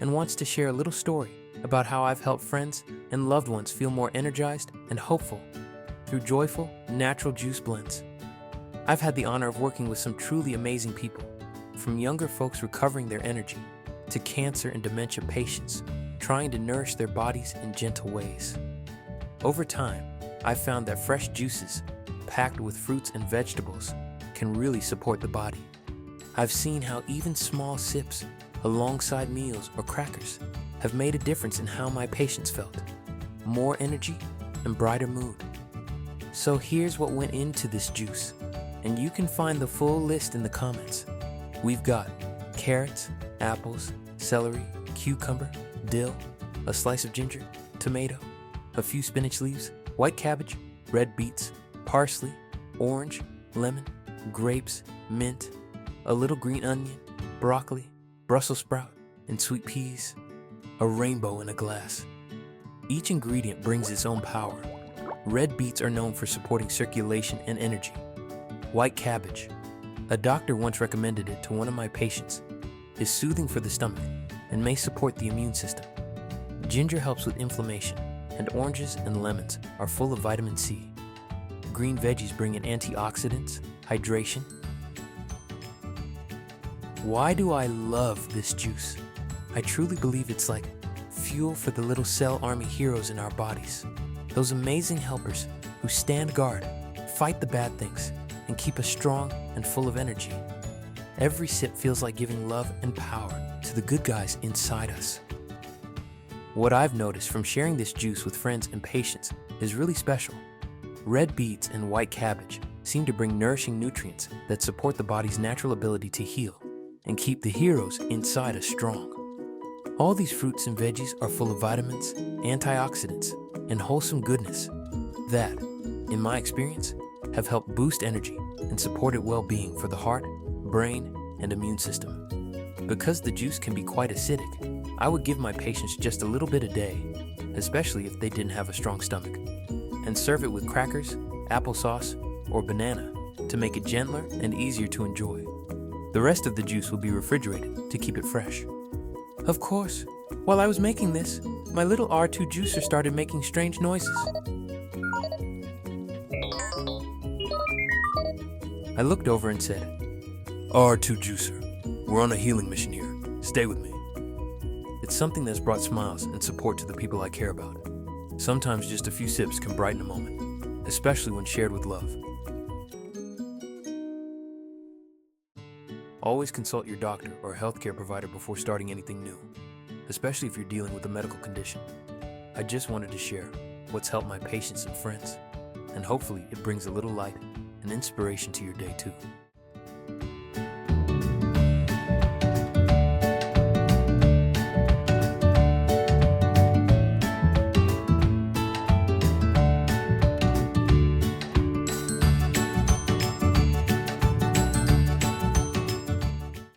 and wants to share a little story about how I've helped friends and loved ones feel more energized and hopeful through joyful, natural juice blends. I've had the honor of working with some truly amazing people, from younger folks recovering their energy to cancer and dementia patients trying to nourish their bodies in gentle ways. Over time, I've found that fresh juices, packed with fruits and vegetables, can really support the body. I've seen how even small sips alongside meals or crackers have made a difference in how my patients felt. More energy and brighter mood. So here's what went into this juice, and you can find the full list in the comments. We've got carrots, apples, celery, cucumber, dill, a slice of ginger, tomato, a few spinach leaves, white cabbage, red beets, parsley, orange, lemon, grapes, mint, a little green onion, broccoli, Brussels sprout, and sweet peas. A rainbow in a glass. Each ingredient brings its own power. Red beets are known for supporting circulation and energy. White cabbage. A doctor once recommended it to one of my patients. Is soothing for the stomach and may support the immune system. Ginger helps with inflammation, and oranges and lemons are full of vitamin C. Green veggies bring in antioxidants, hydration. Why do I love this juice? I truly believe it's like fuel for the little cell army heroes in our bodies. Those amazing helpers who stand guard, fight the bad things, and keep us strong and full of energy. Every sip feels like giving love and power to the good guys inside us. What I've noticed from sharing this juice with friends and patients is really special. Red beets and white cabbage seem to bring nourishing nutrients that support the body's natural ability to heal and keep the heroes inside us strong. All these fruits and veggies are full of vitamins, antioxidants, and wholesome goodness that, in my experience, have helped boost energy and supported well-being for the heart, brain, and immune system. Because the juice can be quite acidic, I would give my patients just a little bit a day, especially if they didn't have a strong stomach, and serve it with crackers, applesauce, or banana to make it gentler and easier to enjoy. The rest of the juice will be refrigerated to keep it fresh. Of course, while I was making this, my little R2 juicer started making strange noises. I looked over and said, "R2 juicer, we're on a healing mission here. Stay with me." It's something that's brought smiles and support to the people I care about. Sometimes just a few sips can brighten a moment, especially when shared with love. Always consult your doctor or healthcare provider before starting anything new, especially if you're dealing with a medical condition. I just wanted to share what's helped my patients and friends, and hopefully it brings a little light and inspiration to your day too.